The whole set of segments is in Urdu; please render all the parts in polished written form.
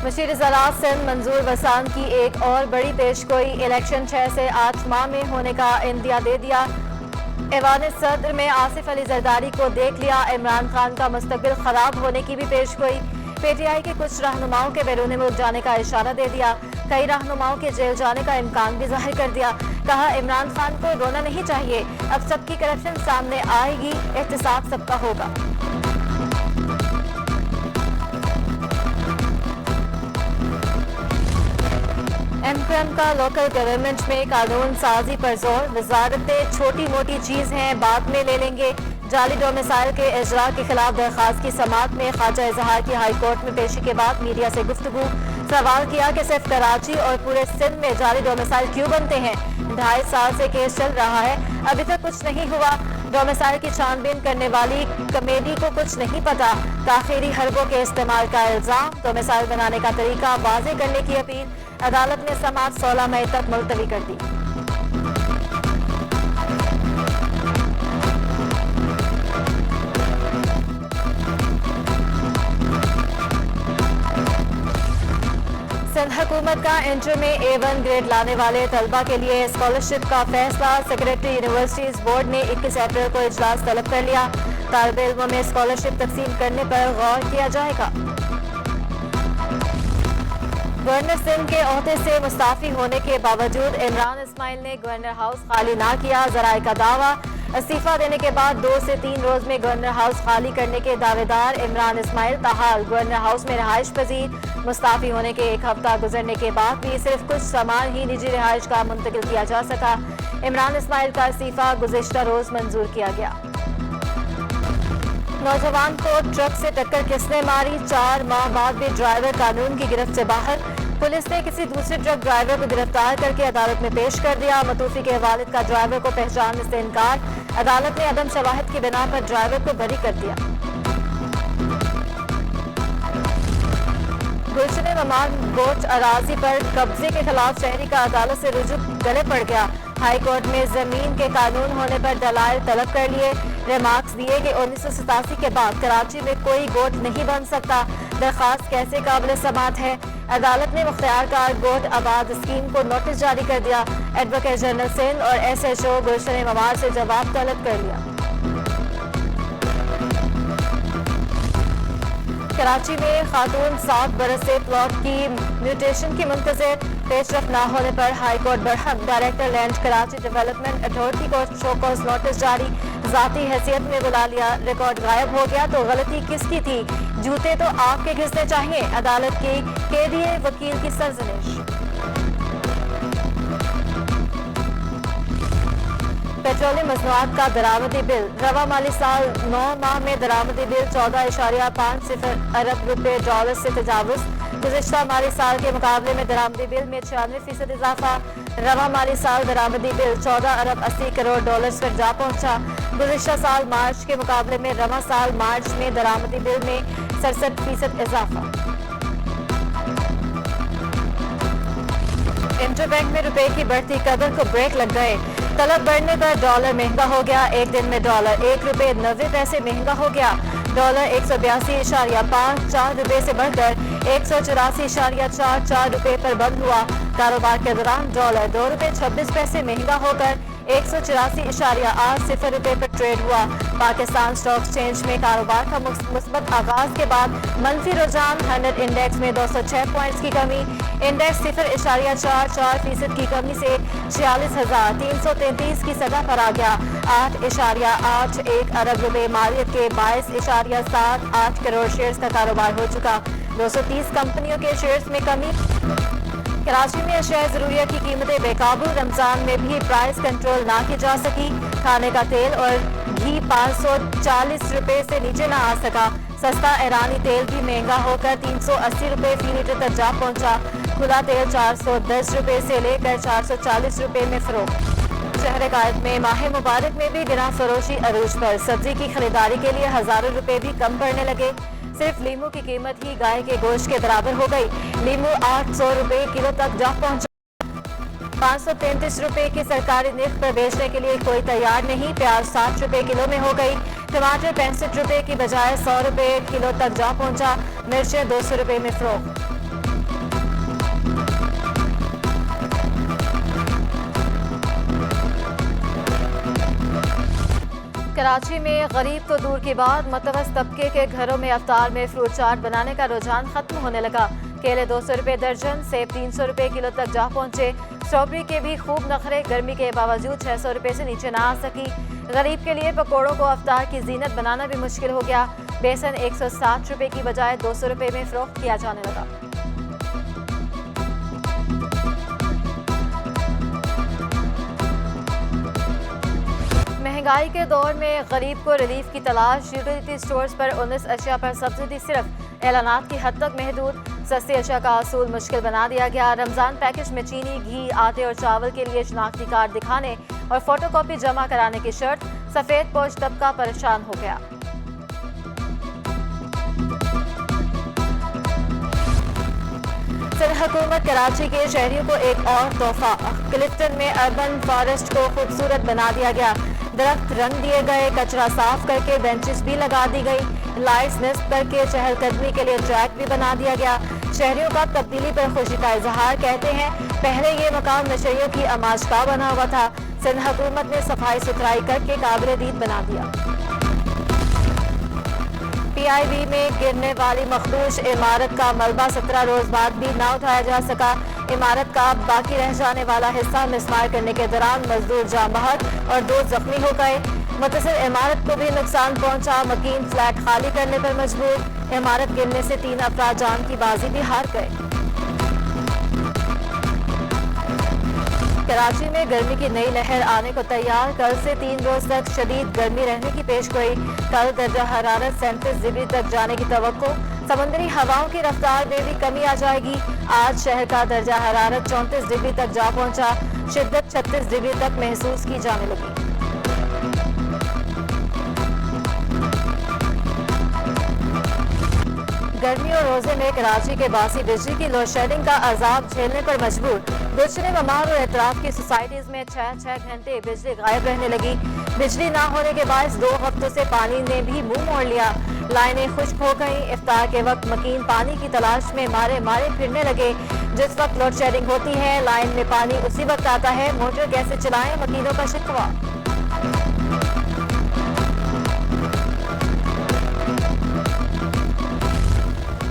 مشیر زراعت سندھ منظور وسان کی ایک اور بڑی پیشگوئی، الیکشن 6 سے 8 ماہ میں ہونے کا اندیا دے دیا۔ ایوان صدر میں آصف علی زرداری کو دیکھ لیا، عمران خان کا مستقبل خراب ہونے کی بھی پیشگوئی۔ پی ٹی آئی کے کچھ رہنماؤں کے بیرون ملک جانے کا اشارہ دے دیا، کئی رہنماؤں کے جیل جانے کا امکان بھی ظاہر کر دیا۔ کہا عمران خان کو رونا نہیں چاہیے، اب سب کی کرپشن سامنے آئے گی، احتساب سب کا ہوگا۔ ایم کیو ایم کا لوکل گورنمنٹ میں قانون سازی پر زور، وزارتیں چھوٹی موٹی چیز ہیں بعد میں لے لیں گے۔ جعلی ڈومیسائل کے اجراء کے خلاف درخواست کی سماعت میں خواجہ اظہار کی ہائی کورٹ میں پیشی کے بعد میڈیا سے گفتگو، سوال کیا کہ صرف کراچی اور پورے سندھ میں جعلی ڈومیسائل کیوں بنتے ہیں؟ 2.5 سال سے کیس چل رہا ہے، ابھی تک کچھ نہیں ہوا۔ ڈومیسائل کی چھان بین کرنے والی کمیٹی کو کچھ نہیں پتا، تاخیری حربوں کے استعمال کا الزام، ڈومیسائل بنانے کا طریقہ واضح کرنے کی اپیل۔ عدالت نے سماعت 16 مئی تک ملتوی کر دی۔ سندھ حکومت کا انٹر میں A1 گریڈ لانے والے طلبہ کے لیے اسکالرشپ کا فیصلہ، سیکریٹری یونیورسٹیز بورڈ نے 21 اپریل کو اجلاس طلب کر لیا۔ طالب علموں میں اسکالرشپ تقسیم کرنے پر غور کیا جائے گا۔ گورنر سندھ کے عہدے سے مستعفی ہونے کے باوجود عمران اسماعیل نے گورنر ہاؤس خالی نہ کیا، ذرائع کا دعویٰ۔ استعفیٰ دینے کے بعد 2 سے 3 روز میں گورنر ہاؤس خالی کرنے کے دعوے دار عمران اسماعیل تاحال گورنر ہاؤس میں رہائش پذیر۔ مستعفی ہونے کے 1 ہفتہ گزرنے کے بعد بھی صرف کچھ سامان ہی نجی رہائش کا منتقل کیا جا سکا۔ عمران اسماعیل کا استعفیٰ گزشتہ روز منظور کیا گیا۔ نوجوان کو ٹرک سے ٹکر کس نے ماری؟ 4 ماہ بعد بھی ڈرائیور قانون کی گرفت سے باہر۔ پولیس نے کسی دوسرے ٹرک ڈرائیور کو گرفتار کر کے عدالت میں پیش کر دیا۔ متوفی کے والد کا ڈرائیور کو پہچاننے سے انکار، عدالت نے عدم شواہد کی بنا پر ڈرائیور کو بری کر دیا۔ گلشن ممان گوچ اراضی پر قبضے کے خلاف شہری کا عدالت سے رجوع گلے پڑ گیا۔ ہائی کورٹ میں زمین کے قانون ہونے پر دلائل طلب کر لیے، ریمارکس دیے کہ 1987 کے بعد کراچی میں کوئی گوٹ نہیں بن سکتا، درخواست کیسے قابل سماعت ہے؟ عدالت نے مختار کار گوٹ آباد اسکیم کو نوٹس جاری کر دیا۔ ایڈوکیٹ جنرل سندھ اور SHO گلشن ممار سے جواب طلب کر لیا۔ کراچی میں خاتون 7 برس سے پلاٹ کی میوٹیشن کی منتظر، پیش رفت نہ ہونے پر ہائی کورٹ برہم، director land Karachi development authority کو شو کوز نوٹس جاری، ذاتی حیثیت میں بلا لیا، ریکارڈ غائب ہو گیا تو غلطی کس کی تھی؟ جوتے تو آپ کے گھسنے چاہیے، عدالت کی KDA وکیل کی سرزنش۔ پیٹرولیم مصنوعات کا درآمدی بل، رواں مالی سال 9 ماہ میں درآمدی بل 14.50 ارب روپے ڈالر سے تجاوز، گزشتہ مالی سال کے مقابلے میں درآمدی بل میں 96% اضافہ، رواں مالی سال درآمدی بل 14 ارب 80 کروڑ ڈالرز پر جا پہنچا، گزشتہ سال مارچ کے مقابلے میں رواں سال مارچ میں درآمدی بل میں 67% اضافہ۔ انٹر بینک میں روپے کی بڑھتی قدر کو بریک لگ گئے، طلب بڑھنے پر ڈالر مہنگا ہو گیا، ایک دن میں ڈالر 1 روپے 90 پیسے مہنگا ہو گیا، ڈالر 182.54 روپے سے بڑھ کر 184.44 روپے پر بند ہوا۔ کاروبار کے دوران ڈالر 2 روپے 26 پیسے مہنگا ہو کر 184.80 روپے پر ٹریڈ ہوا۔ پاکستان اسٹاک ایکسچینج میں کاروبار کا مثبت آغاز کے بعد منفی رجحان، 100 انڈیکس میں 206 پوائنٹس کی کمی، انڈیکس 0.44% کی کمی سے 46,333 کی سطح پر آ گیا۔ 8.81 ارب روپے مالیت کے 22.78 کروڑ شیئرز کا کاروبار ہو چکا، 230 کمپنیوں کے شیئرز میں کمی۔ کراچی میں اشیاء ضروریہ کی قیمتیں بے قابو، رمضان میں بھی پرائس کنٹرول نہ کی جا سکی، کھانے کا تیل اور گھی 540 روپے سے نیچے نہ آ سکا، سستا ایرانی تیل بھی مہنگا ہو کر 380 روپے فی لیٹر تک جا پہنچا، کھلا تیل 410 روپے سے لے کر 440 روپے میں فروخت۔ شہر قائد میں ماہ مبارک میں بھی گراں فروشی عروج پر، سبزی کی خریداری کے لیے ہزاروں روپے بھی کم پڑنے لگے، صرف لیمو کی قیمت ہی گائے کے گوشت کے برابر ہو گئی، لیمو 800 روپے کلو تک جا پہنچا، 533 روپے کی سرکاری نرخ پر بیچنے کے لیے کوئی تیار نہیں، پیاز 60 روپے کلو میں ہو گئی، ٹماٹر 65 روپے کی بجائے 100 روپے کلو تک جا پہنچا، مرچیں 200 روپے میں فروخت۔ کراچی میں غریب تو دور کی بات، متوسط طبقے کے گھروں میں افطار میں فروٹ چاٹ بنانے کا رجحان ختم ہونے لگا۔ کیلے 200 روپے درجن، سیب 300 روپے کلو تک جا پہنچے۔ اسٹرابری کے بھی خوب نخرے، گرمی کے باوجود 600 روپے سے نیچے نہ آ سکی۔ غریب کے لیے پکوڑوں کو افطار کی زینت بنانا بھی مشکل ہو گیا۔ بیسن 160 روپے کی بجائے 200 روپے میں فروخت کیا جانے لگا۔ مہنگائی کے دور میں غریب کو ریلیف کی تلاش، یوٹیلیٹی سٹورز پر 19 اشیاء پر سبسڈی صرف اعلانات کی حد تک محدود۔ سستی اشیاء کا اصول مشکل بنا دیا گیا۔ رمضان پیکج میں چینی، گھی، آٹے اور چاول کے لیے شناختی کارڈ دکھانے اور فوٹو کاپی جمع کرانے کی شرط، سفید پوش طبقہ پریشان ہو گیا۔ سندھ حکومت کراچی کے شہریوں کو ایک اور تحفہ، کلفٹن میں اربن فارسٹ کو خوبصورت بنا دیا گیا۔ درخت رنگ دیے گئے، کچرا صاف کر کے بینچز بھی لگا دی گئی، لائٹس نصب کر کے چہل قدمی کے لیے ٹریک بھی بنا دیا گیا۔ شہریوں کا تبدیلی پر خوشی کا اظہار، کہتے ہیں پہلے یہ مقام نشریوں کی آماجگاہ بنا ہوا تھا، سندھ حکومت نے صفائی ستھرائی کر کے قابل دید بنا دیا۔ پی آئی بی میں گرنے والی مخدوش عمارت کا ملبہ 17 روز بعد بھی نہ اٹھایا جا سکا۔ عمارت کا باقی رہ جانے والا حصہ مسمار کرنے کے دوران مزدور جاں بحق اور 2 زخمی ہو گئے۔ متصل عمارت کو بھی نقصان پہنچا، مکین فلیٹ خالی کرنے پر مجبور۔ عمارت گرنے سے 3 افراد جان کی بازی بھی ہار گئے۔ کراچی میں گرمی کی نئی لہر آنے کو تیار، کل سے 3 روز تک شدید گرمی رہنے کی پیش گوئی۔ کل درجہ حرارت 37 ڈگری تک جانے کی توقع، سمندری ہواؤں کی رفتار میں بھی کمی آ جائے گی۔ آج شہر کا درجہ حرارت 34 ڈگری تک جا پہنچا، شدت 36 ڈگری تک محسوس کی جانے لگی۔ گرمی اور روزے میں کراچی کے باسی بجلی کی لوڈ شیڈنگ کا عذاب جھیلنے پر مجبور۔ گلشن ممار اور اطراف کی سوسائٹیز میں 6 گھنٹے بجلی غائب رہنے لگی۔ بجلی نہ ہونے کے باعث 2 ہفتوں سے پانی نے بھی منہ موڑ لیا، لائنیں خشک ہو گئیں۔ افطار کے وقت مکین پانی کی تلاش میں مارے پھرنے لگے۔ جس وقت لوڈ شیڈنگ ہوتی ہے لائن میں پانی اسی وقت آتا ہے، موٹر کیسے چلائیں، مکینوں کا شکوہ۔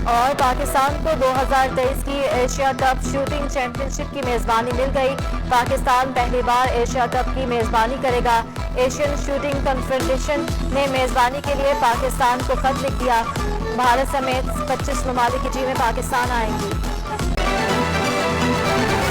اور پاکستان کو 2023 کی ایشیا کپ شوٹنگ چیمپئن شپ کی میزبانی مل گئی۔ پاکستان پہلی بار ایشیا کپ کی میزبانی کرے گا۔ ایشین شوٹنگ کنفیڈریشن نے میزبانی کے لیے پاکستان کو خط لکھ دیا۔ بھارت سمیت 25 ممالک کی ٹیمیں پاکستان آئیں گی۔